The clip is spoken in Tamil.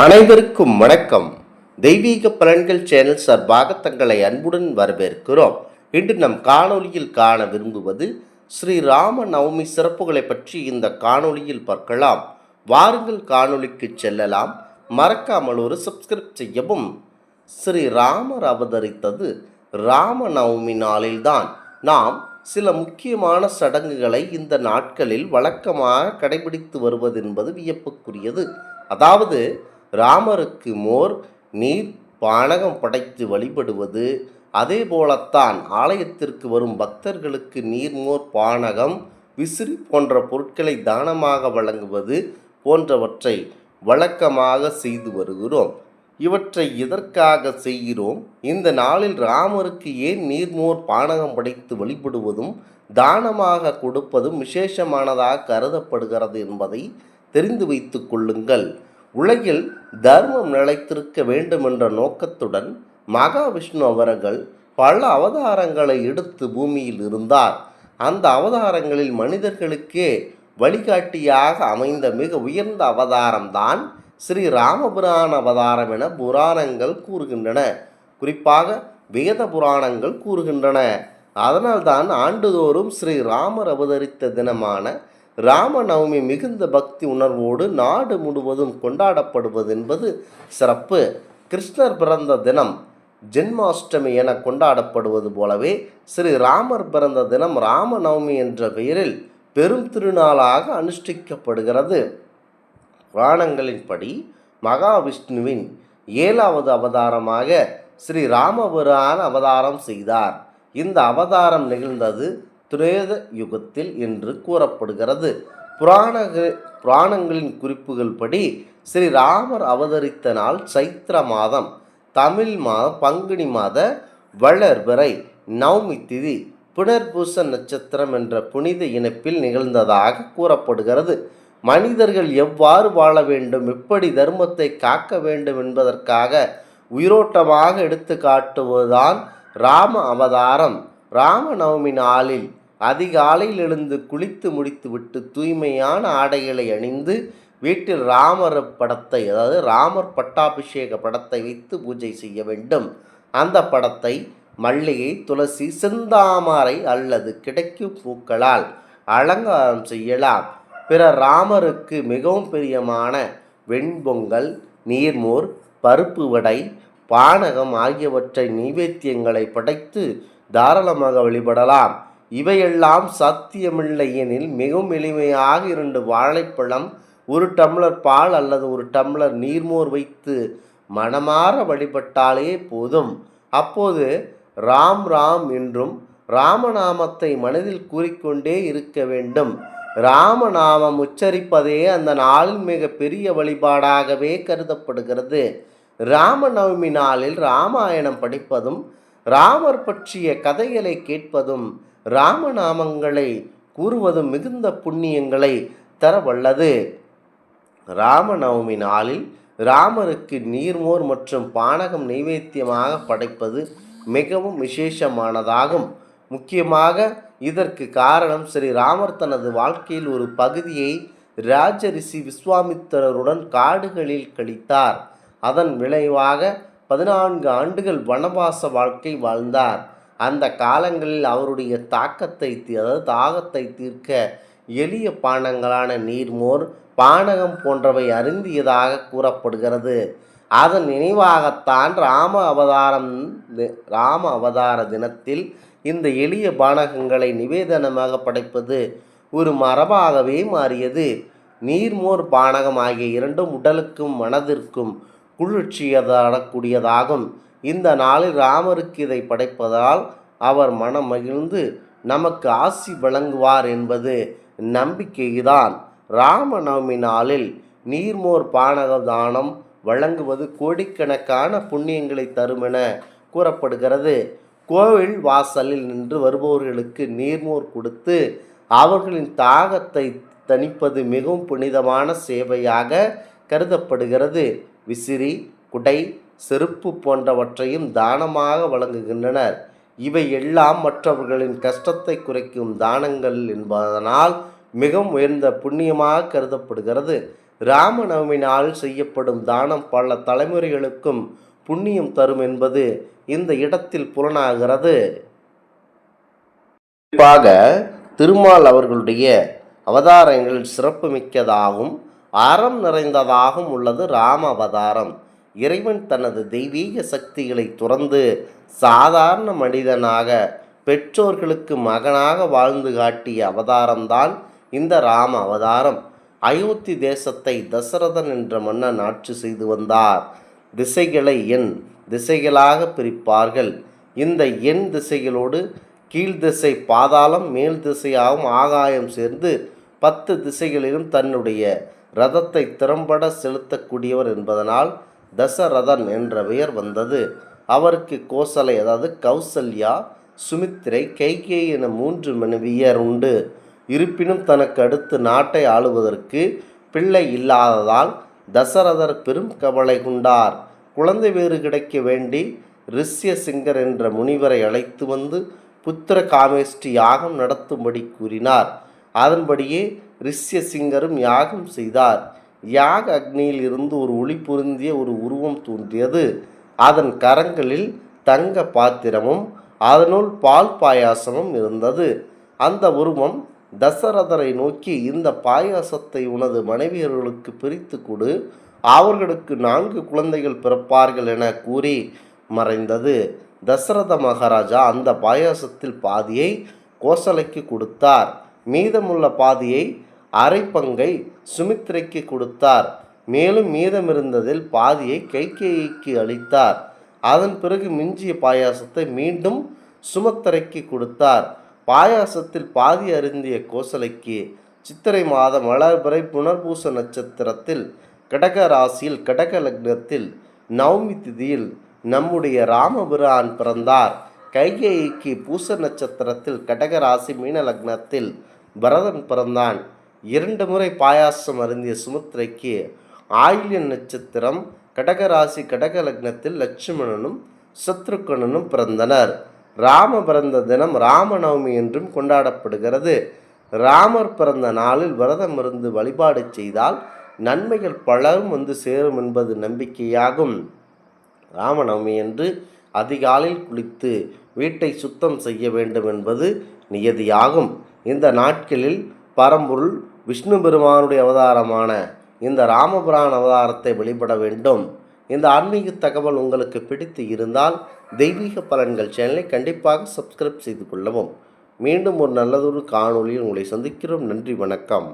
அனைவருக்கும் வணக்கம். தெய்வீக பலன்கள் சேனல் சார்பாக தங்களை அன்புடன் வரவேற்கிறோம். இன்று நம் காணொளியில் காண விரும்புவது ஸ்ரீ ராம நவமி சிறப்புகளை பற்றி இந்த காணொளியில் பார்க்கலாம். வாருங்கள் காணொளிக்கு செல்லலாம். மறக்காமல் ஒரு சப்ஸ்கிரைப் செய்யவும். ஸ்ரீ ராமர் அவதரித்தது ராம நவமி நாளில்தான். நாம் சில முக்கியமான சடங்குகளை இந்த நாட்களில் வழக்கமாக கடைபிடித்து வருவது என்பது வியப்புக்குரியது. அதாவது ராமருக்கு மோர் நீர் பானகம் படைத்து வழிபடுவது, அதே போலத்தான் ஆலயத்திற்கு வரும் பக்தர்களுக்கு நீர்மோர் பானகம் விசிறி போன்ற பொருட்களை தானமாக வழங்குவது போன்றவற்றை வழக்கமாக செய்து வருகிறோம். இவற்றை எதற்காக செய்கிறோம்? இந்த நாளில் ராமருக்கு ஏன் நீர்மோர் பானகம் படைத்து வழிபடுவதும் தானமாக கொடுப்பதும் விசேஷமானதாக கருதப்படுகிறது என்பதை தெரிந்து வைத்துக் கொள்ளுங்கள். உலகில் தர்மம் நிலைத்திருக்க வேண்டுமென்ற நோக்கத்துடன் மகாவிஷ்ணு அவர்கள் பல அவதாரங்களை எடுத்து பூமியில் இருந்தார். அந்த அவதாரங்களில் மனிதர்களுக்கே வழிகாட்டியாக அமைந்த மிக உயர்ந்த அவதாரம்தான் ஸ்ரீ ராமபுராண அவதாரம் என புராணங்கள் கூறுகின்றன. குறிப்பாக வேத புராணங்கள் கூறுகின்றன. அதனால்தான் ஆண்டுதோறும் ஸ்ரீ ராமர் அவதரித்த தினமான ராமநவமி மிகுந்த பக்தி உணர்வோடு நாடு முழுவதும் கொண்டாடப்படுவது என்பது சிறப்பு. கிருஷ்ணர் பிறந்த தினம் ஜென்மாஷ்டமி என கொண்டாடப்படுவது போலவே ஸ்ரீ ராமர் பிறந்த தினம் ராமநவமி என்ற பெயரில் பெரும் திருநாளாக அனுஷ்டிக்கப்படுகிறது. புராணங்களின்படி மகாவிஷ்ணுவின் 7வது அவதாரமாக ஸ்ரீ ராமபுரான அவதாரம் செய்தார். இந்த அவதாரம் நிகழ்ந்தது திரேத யுகத்தில் என்று கூறப்படுகிறது. புராணங்களின் குறிப்புகள் படி ஸ்ரீராமர் அவதரித்த நாள் சைத்திர மாதம் தமிழ் பங்குனி மாத வளர்பிறை நவமி திதி புனர்பூச நட்சத்திரம் என்ற புனித இணைப்பில் நிகழ்ந்ததாக கூறப்படுகிறது. மனிதர்கள் எவ்வாறு வாழ வேண்டும், எப்படி தர்மத்தை காக்க வேண்டும் என்பதற்காக உயிரோட்டமாக எடுத்து காட்டுவதுதான் ராம அவதாரம். ராமநவமி நாளில் அதிகாலையில் எழுந்து குளித்து முடித்துவிட்டு தூய்மையான ஆடைகளை அணிந்து வீட்டில் ராமர் படத்தை, அதாவது ராமர் பட்டாபிஷேக படத்தை வைத்து பூஜை செய்ய வேண்டும். அந்த படத்தை மல்லிகை, துளசி, செந்தாமரை அல்லது கிடைக்கும் பூக்களால் அலங்காரம் செய்யலாம். பிற ராமருக்கு மிகவும் பிரியமான வெண்பொங்கல், நீர்மோர், பருப்பு வடை, பானகம் ஆகியவற்றை நைவேத்தியங்களை படைத்து தாராளமாக வழிபடலாம். இவையெல்லாம் சாத்தியமில்லை எனில் மிகவும் எளிமையாக 2 வாழைப்பழம், 1 டம்ளர் பால் அல்லது 1 டம்ளர் நீர்மோர் வைத்து மனமாற வழிபட்டாலே போதும். அப்போது ராம் ராம் என்றும் ராமநாமத்தை மனதில் கூறிக்கொண்டே இருக்க வேண்டும். ராமநாமம் உச்சரிப்பதே அந்த நாளில் மிக பெரிய வழிபாடாகவே கருதப்படுகிறது. ராமநவமி நாளில் ராமாயணம் படிப்பதும் ராமர் பற்றிய கதைகளை கேட்பதும் ராமநாமங்களை கூறுவதும் மிகுந்த புண்ணியங்களை தர வல்லது. ராமநவமி நாளில் ராமருக்கு நீர்மோர் மற்றும் பானகம் நைவேத்தியமாக படைப்பது மிகவும் விசேஷமானதாகும். முக்கியமாக இதற்கு காரணம் ஸ்ரீராமர் தனது வாழ்க்கையில் ஒரு பகுதியை ராஜரிஷி விஸ்வாமித்திரருடன் காடுகளில் கழித்தார். அதன் விளைவாக 14 ஆண்டுகள் வனவாச வாழ்க்கை வாழ்ந்தார். அந்த காலங்களில் அவருடைய தாகத்தை தீர்க்க எளிய பானங்களான நீர்மோர், பானகம் போன்றவை அருந்தியதாக கூறப்படுகிறது. அதன் நினைவாகத்தான் ராம அவதார தினத்தில் இந்த எளிய பானகங்களை நிவேதனமாக படைப்பது ஒரு மரபாகவே மாறியது. நீர்மோர், பானகம் ஆகிய இரண்டும் உடலுக்கும் மனதிற்கும் குளிர்ச்சியதாகக்கூடியதாகும். இந்த நாளில் ராமருக்கு இதை படைப்பதால் அவர் மனம் மகிழ்ந்து நமக்கு ஆசி வழங்குவார் என்பது நம்பிக்கைதான். ராமநவமி நாளில் நீர்மோர் பானக தானம் வழங்குவது கோடிக்கணக்கான புண்ணியங்களை தரும் என கூறப்படுகிறது. கோவில் வாசலில் நின்று வருபவர்களுக்கு நீர்மோர் கொடுத்து அவர்களின் தாகத்தை தணிப்பது மிகவும் புனிதமான சேவையாக கருதப்படுகிறது. விசிறி, குடை, செருப்பு போன்றவற்றையும் தானமாக வழங்குகின்றனர். இவை எல்லாம் மற்றவர்களின் கஷ்டத்தை குறைக்கும் தானங்கள் என்பதனால் மிகவும் உயர்ந்த புண்ணியமாக கருதப்படுகிறது. ராமநவமி நாளில் செய்யப்படும் தானம் பல தலைமுறைகளுக்கும் புண்ணியம் தரும் என்பது இந்த இடத்தில் புலனாகிறது. குறிப்பாக திருமால் அவர்களுடைய அவதாரங்கள் சிறப்புமிக்கதாகவும் அறம் நிறைந்ததாகவும் உள்ளது ராம அவதாரம். இறைவன் தனது தெய்வீக சக்திகளை துறந்து சாதாரண மனிதனாக பெற்றோர்களுக்கு மகனாக வாழ்ந்து காட்டிய அவதாரம்தான் இந்த ராம அவதாரம். அயோத்தி தேசத்தை தசரதன் என்ற மன்னன் ஆட்சி செய்து வந்தார். திசைகளை எண் திசைகளாக பிரிப்பார்கள். இந்த எண் திசைகளோடு கீழ்திசை பாதாளம், மேல் திசையாகவும் ஆகாயம் சேர்ந்து 10 திசைகளிலும் தன்னுடைய ரதத்தை திறம்பட செலுத்தக்கூடியவர் என்பதனால் தசரதன் என்ற பெயர் வந்தது. அவருக்கு கோசலை அதாவது கௌசல்யா, சுமித்திரை, கைகேயி என 3 மனைவியர் உண்டு. இருப்பினும் தனக்கு அடுத்து நாட்டை ஆளுவதற்கு பிள்ளை இல்லாததால் தசரதர் பெரும் கவலை கொண்டார். குழந்தை வேறு கிடைக்க வேண்டி ரிஷ்யசிங்கர் என்ற முனிவரை அழைத்து வந்து புத்திர காமேஷ்டி யாகம் நடத்தும்படி கூறினார். அதன்படியே ரிஷ்யசிங்கரும் யாகம் செய்தார். யாக அக்னியில் இருந்து ஒரு ஒளி பொருந்திய ஒரு உருவம் தோன்றியது. அதன் கரங்களில் தங்க பாத்திரமும் அதனுள் பால் பாயாசமும் இருந்தது. அந்த உருவம் தசரதரை நோக்கி, இந்த பாயாசத்தை உனது மனைவியர்களுக்கு பிரித்து கொடு, அவர்களுக்கு 4 குழந்தைகள் பிறப்பார்கள் என கூறி மறைந்தது. தசரத மகாராஜா அந்த பாயாசத்தில் பாதியை கோசலைக்கு கொடுத்தார். மீதமுள்ள பாதியை அரை பங்கை சுமித்திரைக்கு கொடுத்தார். மேலும் மீதமிருந்ததில் பாதியை கைகேயிக்கு அளித்தார். அதன் பிறகு மிஞ்சிய பாயாசத்தை மீண்டும் சுமித்திரைக்கு கொடுத்தார். பாயாசத்தில் பாதி அருந்திய கோசலைக்கு சித்திரை மாதம் வளர்பிறை புனர்பூச நட்சத்திரத்தில் கடக ராசியில் கடக லக்னத்தில் நவமி திதியில் நம்முடைய ராமபிரான் பிறந்தார். கைகேயிக்கு பூச நட்சத்திரத்தில் கடக ராசி மீன லக்னத்தில் பரதன் பிறந்தான். 2 முறை பாயாசம் அருந்திய சுமித்திரைக்கு ஆயில்யன் நட்சத்திரம் கடக ராசி கடக லக்னத்தில் லட்சுமணனும் சத்ருக்கனனும் பிறந்தனர். ராம பிறந்த தினம் ராமநவமி என்றும் கொண்டாடப்படுகிறது. ராமர் பிறந்த நாளில் விரதம் இருந்து வழிபாடு செய்தால் நன்மைகள் பலரும் வந்து சேரும் என்பது நம்பிக்கையாகும். ராமநவமி என்று அதிகாலையில் குளித்து வீட்டை சுத்தம் செய்ய வேண்டும் என்பது நியதியாகும். இந்த நாட்களில் பரம்பொருள் விஷ்ணு பெருமானுடைய அவதாரமான இந்த ராமபிரான் அவதாரத்தை வழிபட வேண்டும். இந்த ஆன்மீக தகவல் உங்களுக்கு பிடித்து இருந்தால் தெய்வீக பலன்கள் சேனலை கண்டிப்பாக சப்ஸ்கிரைப் செய்து கொள்ளவும். மீண்டும் ஒரு நல்லதொரு காணொளியில் உங்களை சந்திக்கிறோம். நன்றி, வணக்கம்.